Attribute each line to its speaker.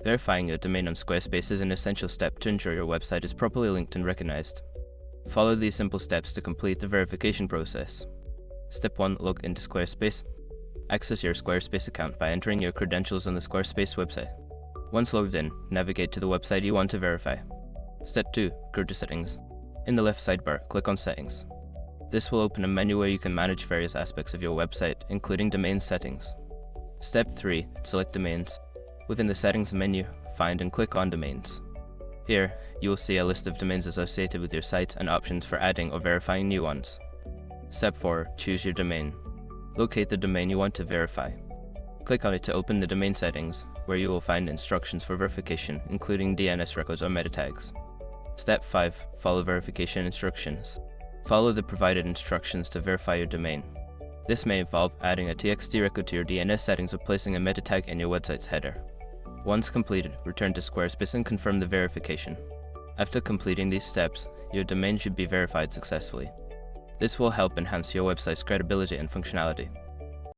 Speaker 1: Verifying your domain on Squarespace is an essential step to ensure your website is properly linked and recognized. Follow these simple steps to complete the verification process. Step 1. Log into Squarespace. Access your Squarespace account by entering your credentials on the Squarespace website. Once logged in, navigate to the website you want to verify. Step 2. Go to Settings. In the left sidebar, click on Settings. This will open a menu where you can manage various aspects of your website, including domain settings. Step 3. Select Domains. Within the Settings menu, find and click on Domains. Here, you will see a list of domains associated with your site and options for adding or verifying new ones. Step 4. Choose your domain. Locate the domain you want to verify. Click on it to open the domain settings, where you will find instructions for verification, including DNS records or meta tags. Step 5. Follow verification instructions. Follow the provided instructions to verify your domain. This may involve adding a TXT record to your DNS settings or placing a meta tag in your website's header. Once completed, return to Squarespace and confirm the verification. After completing these steps, your domain should be verified successfully. This will help enhance your website's credibility and functionality.